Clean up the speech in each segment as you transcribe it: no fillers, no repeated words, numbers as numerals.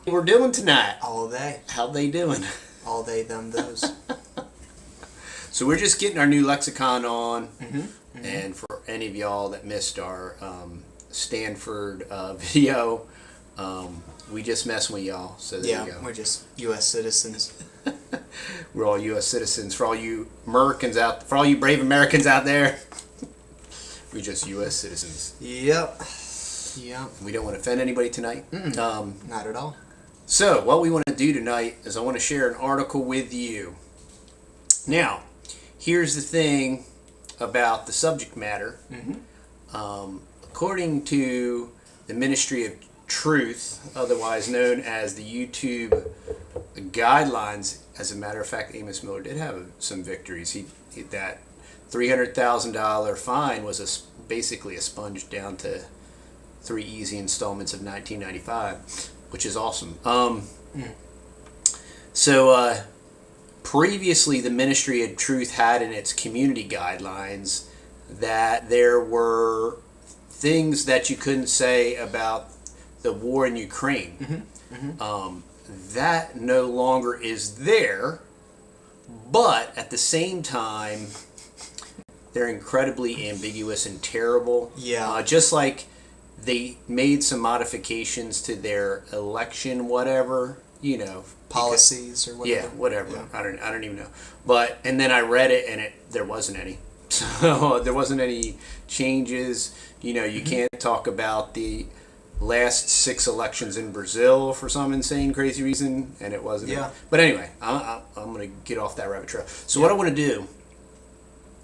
We're doing tonight. All day. How they doing? All they, them, those. So we're just getting our new lexicon on, Mm-hmm. and for any of y'all that missed our Stanford video, we just messing with y'all. So there you go. We're just U.S. citizens. We're all U.S. citizens. For all you Americans for all you brave Americans out there, we're just U.S. citizens. Yep. We don't want to offend anybody tonight. Not at all. So what we want to do tonight is I want to share an article with you. Now, here's the thing about the subject matter. According to the Ministry of Truth, otherwise known as the YouTube guidelines, as a matter of fact, Amos Miller did have some victories. That $300,000 fine was basically a sponge down to 3 easy installments of $19.95, which is awesome. So previously, the Ministry of Truth had in its community guidelines that there were things that you couldn't say about the war in Ukraine. That no longer is there, but at the same time, they're incredibly ambiguous and terrible. Yeah. Just like they made some modifications to their election, whatever, policies or whatever. Yeah, whatever. Yeah. I don't even know. But and then I read it, and there wasn't any. So there wasn't any changes. You can't talk about the last 6 elections in Brazil for some insane, crazy reason, and it wasn't. Yeah. But anyway, I'm going to get off that rabbit trail. So what I want to do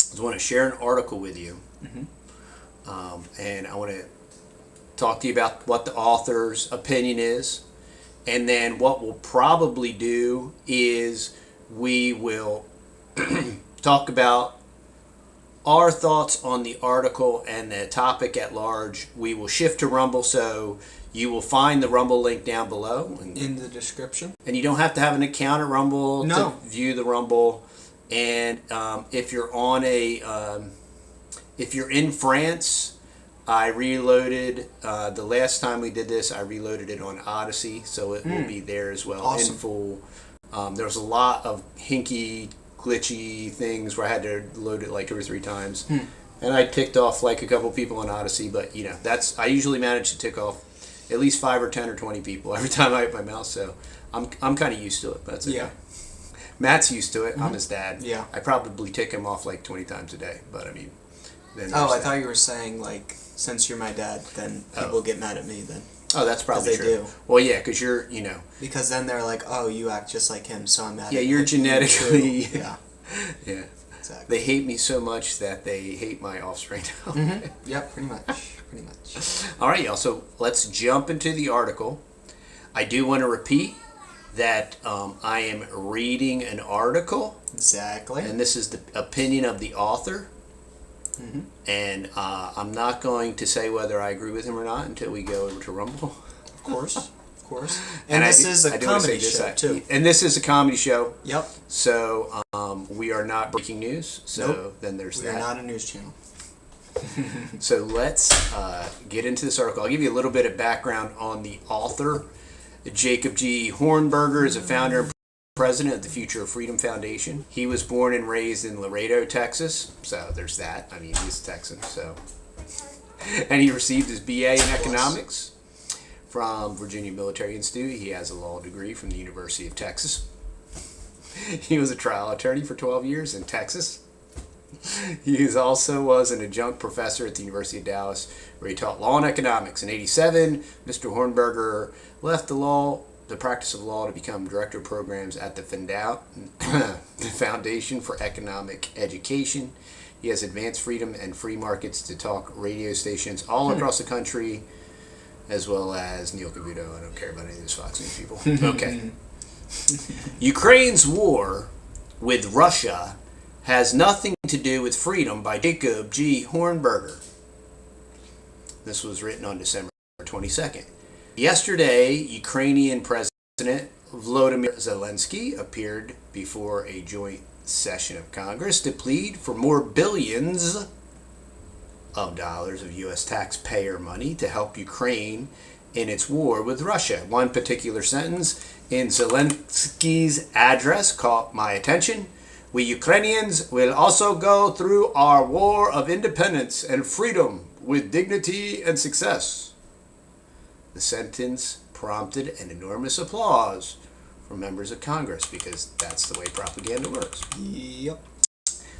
is I want to share an article with you, and I want to talk to you about what the author's opinion is, and then what we'll probably do is we will talk about our thoughts on the article and the topic at large. We will shift to Rumble, so you will find the Rumble link down below. In the description. And you don't have to have an account at Rumble to view the Rumble. And if you're on if you're in France, I reloaded, the last time we did this, I reloaded it on Odysee, so it will be there as well. Awesome. In full. There's a lot of hinky, glitchy things where I had to load it like 2 or 3 times. And I ticked off like a couple people on Odysee, but I usually manage to tick off at least 5 or 10 or 20 people every time I hit my mouse, so I'm kind of used to it, but that's okay. Yeah. Matt's used to it. I'm his dad. Yeah. I probably tick him off like 20 times a day, but I mean... I thought you were saying, like, since you're my dad, then people get mad at me then. Oh, that's probably true. They do. Well, yeah, because you're, Because then they're like, oh, you act just like him, so I'm mad at you. Yeah, you're genetically... Yeah. Yeah. Exactly. They hate me so much that they hate my offspring now. Yep, pretty much. All right, y'all, so let's jump into the article. I do want to repeat that I am reading an article. Exactly. And this is the opinion of the author. And I'm not going to say whether I agree with him or not until we go over to Rumble. Of course. And this is a comedy show, too. And this is a comedy show. Yep. So we are not breaking news. So then there's that. We are not a news channel. So let's get into this article. I'll give you a little bit of background on the author. Jacob G. Hornberger is a founder and president of the Future of Freedom Foundation. He was born and raised in Laredo, Texas. So there's that. I mean, he's a Texan. So, and he received his BA in economics from Virginia Military Institute. He has a law degree from the University of Texas. He was a trial attorney for 12 years in Texas. He also was an adjunct professor at the University of Dallas, where he taught law and economics. In '87, Mr. Hornberger left the practice of law to become director of programs at the Foundation for Economic Education. He has advanced freedom and free markets to talk radio stations all across the country, as well as Neil Cavuto. I don't care about any of those Fox News people. Okay. Ukraine's war with Russia has nothing to do with freedom by Jacob G. Hornberger. This was written on December 22nd. Yesterday, Ukrainian President Volodymyr Zelensky appeared before a joint session of Congress to plead for more billions of dollars of U.S. taxpayer money to help Ukraine in its war with Russia. One particular sentence in Zelensky's address caught my attention. We Ukrainians will also go through our war of independence and freedom with dignity and success. The sentence prompted an enormous applause from members of Congress because that's the way propaganda works. Yep.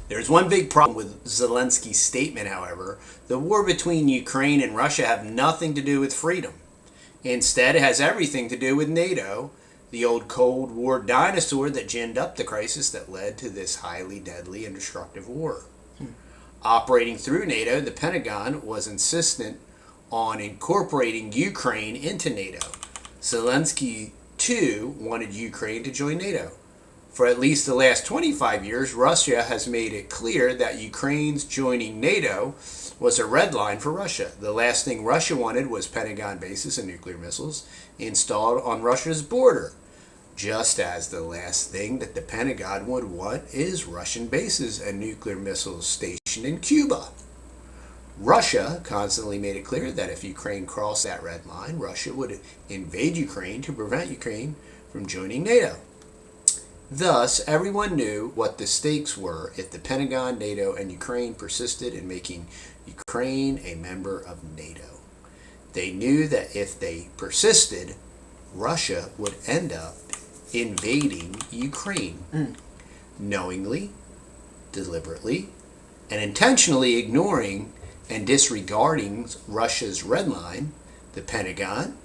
There's one big problem with Zelensky's statement, however. The war between Ukraine and Russia have nothing to do with freedom. Instead, it has everything to do with NATO, the old Cold War dinosaur that ginned up the crisis that led to this highly deadly and destructive war. Operating through NATO, the Pentagon was insistent on incorporating Ukraine into NATO. Zelensky, too, wanted Ukraine to join NATO. For at least the last 25 years, Russia has made it clear that Ukraine's joining NATO was a red line for Russia. The last thing Russia wanted was Pentagon bases and nuclear missiles installed on Russia's border, just as the last thing that the Pentagon would want is Russian bases and nuclear missiles stationed in Cuba. Russia constantly made it clear that if Ukraine crossed that red line, Russia would invade Ukraine to prevent Ukraine from joining NATO. Thus, everyone knew what the stakes were if the Pentagon, NATO, and Ukraine persisted in making Ukraine a member of NATO. They knew that if they persisted, Russia would end up invading Ukraine, knowingly, deliberately, and intentionally ignoring and disregarding Russia's red line. The Pentagon,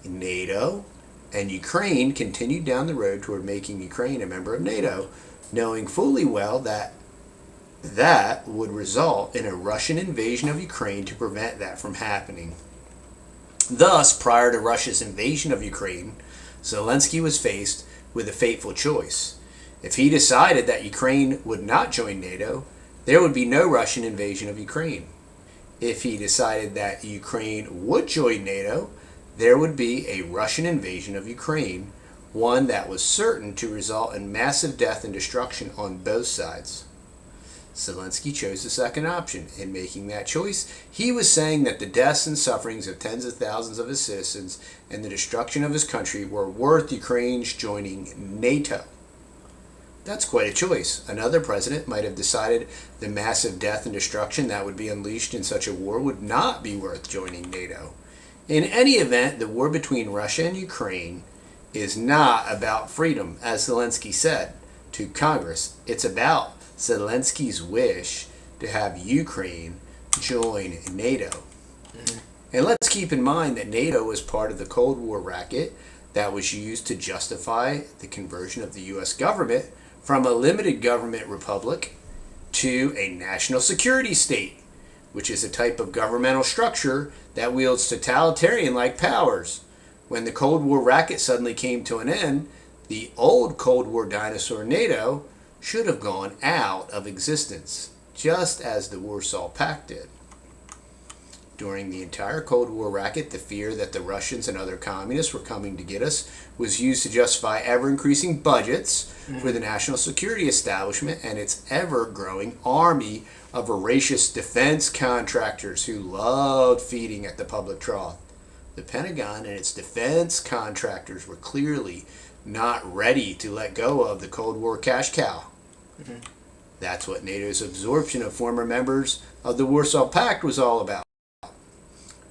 NATO, and Ukraine continued down the road toward making Ukraine a member of NATO, knowing fully well that that would result in a Russian invasion of Ukraine to prevent that from happening. Thus, prior to Russia's invasion of Ukraine, Zelensky was faced with a fateful choice. If he decided that Ukraine would not join NATO, there would be no Russian invasion of Ukraine. If he decided that Ukraine would join NATO, there would be a Russian invasion of Ukraine, one that was certain to result in massive death and destruction on both sides. Zelensky chose the second option. In making that choice, he was saying that the deaths and sufferings of tens of thousands of his citizens and the destruction of his country were worth Ukraine's joining NATO. That's quite a choice. Another president might have decided the massive death and destruction that would be unleashed in such a war would not be worth joining NATO. In any event, the war between Russia and Ukraine is not about freedom, as Zelensky said to Congress. It's about Zelensky's wish to have Ukraine join NATO. And let's keep in mind that NATO was part of the Cold War racket that was used to justify the conversion of the U.S. government from a limited government republic to a national security state, which is a type of governmental structure that wields totalitarian-like powers. When the Cold War racket suddenly came to an end, the old Cold War dinosaur NATO should have gone out of existence, just as the Warsaw Pact did. During the entire Cold War racket, the fear that the Russians and other communists were coming to get us was used to justify ever-increasing budgets for the national security establishment and its ever-growing army of voracious defense contractors who loved feeding at the public trough. The Pentagon and its defense contractors were clearly not ready to let go of the Cold War cash cow. That's what NATO's absorption of former members of the Warsaw Pact was all about.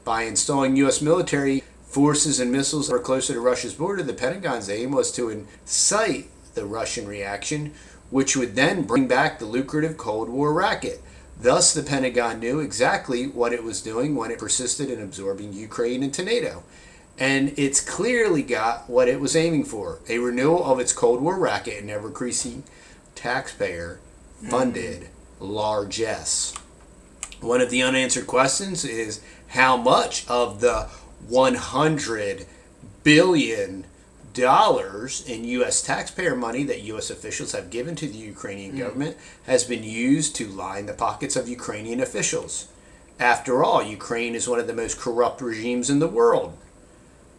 By installing U.S. military forces and missiles that were closer to Russia's border, the Pentagon's aim was to incite the Russian reaction, which would then bring back the lucrative Cold War racket. Thus, the Pentagon knew exactly what it was doing when it persisted in absorbing Ukraine into NATO. And it's clearly got what it was aiming for, a renewal of its Cold War racket and ever-increasing taxpayer-funded largesse. One of the unanswered questions is how much of the $100 billion in U.S. taxpayer money that U.S. officials have given to the Ukrainian government has been used to line the pockets of Ukrainian officials. After all, Ukraine is one of the most corrupt regimes in the world.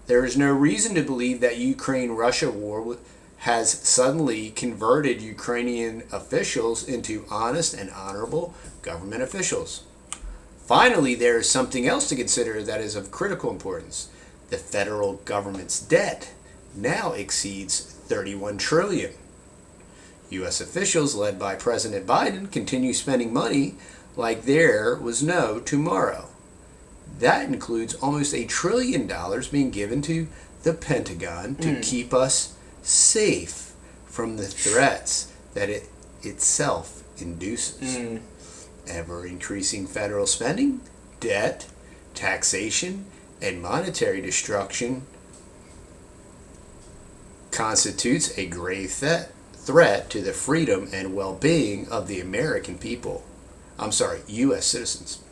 There is no reason to believe that Ukraine-Russia war has suddenly converted Ukrainian officials into honest and honorable government officials. Finally, there is something else to consider that is of critical importance. The federal government's debt now exceeds $31 trillion. U.S. officials led by President Biden continue spending money like there was no tomorrow. That includes almost $1 trillion being given to the Pentagon to keep us safe from the threats that it itself induces. Ever-increasing federal spending, debt, taxation, and monetary destruction constitutes a grave threat to the freedom and well-being of the American people. U.S. citizens.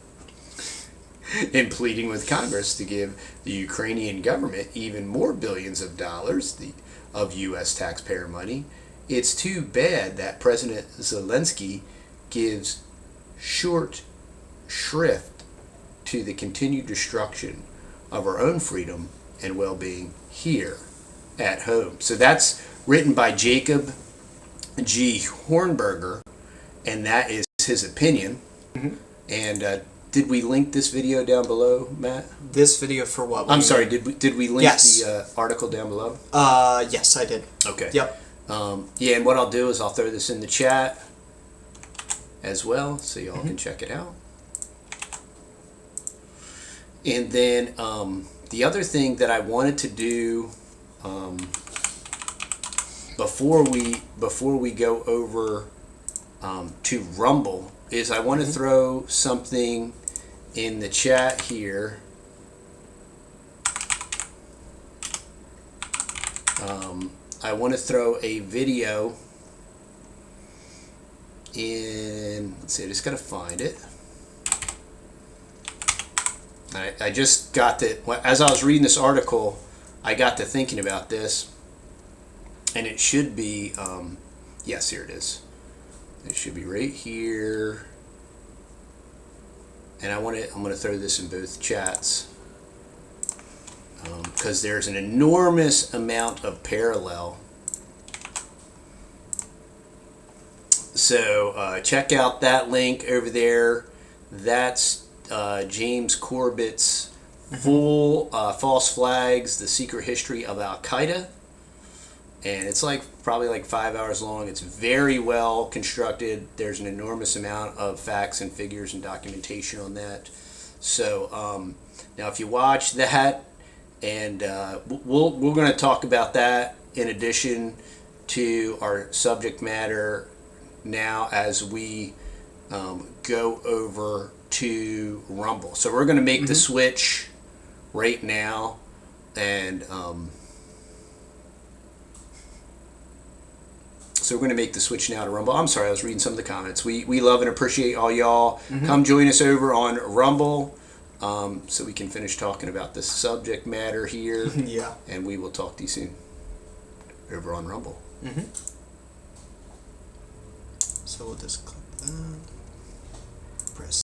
In pleading with Congress to give the Ukrainian government even more billions of dollars of U.S. taxpayer money, it's too bad that President Zelensky gives short shrift to the continued destruction of our own freedom and well-being here at home. So that's written by Jacob G. Hornberger, and that is his opinion. And did we link this video down below, Matt? This video for what? I'm sorry, did we link the article down below? Yes, I did. Okay. Yep. Yeah, and what I'll do is I'll throw this in the chat as well, so y'all can check it out. And then the other thing that I wanted to do before we go over to Rumble is I want to throw something in the chat here. I want to throw a video in. Let's see, I just got to find it. I just got to, as I was reading this article, I got to thinking about this, and it should be, yes, here it is. It should be right here, and I'm going to throw this in both chats because there's an enormous amount of parallel. So check out that link over there. That's James Corbett's full False Flags, The Secret History of Al-Qaeda. And it's probably 5 hours long. It's very well constructed. There's an enormous amount of facts and figures and documentation on that. So now if you watch that, and we're going to talk about that in addition to our subject matter now as we go over to Rumble. So we're going to make the switch right now, and so we're going to make the switch now to Rumble. I'm sorry, I was reading some of the comments. We love and appreciate all y'all. Come join us over on Rumble so we can finish talking about the subject matter here. Yeah. And we will talk to you soon over on Rumble. So we'll just click that. Press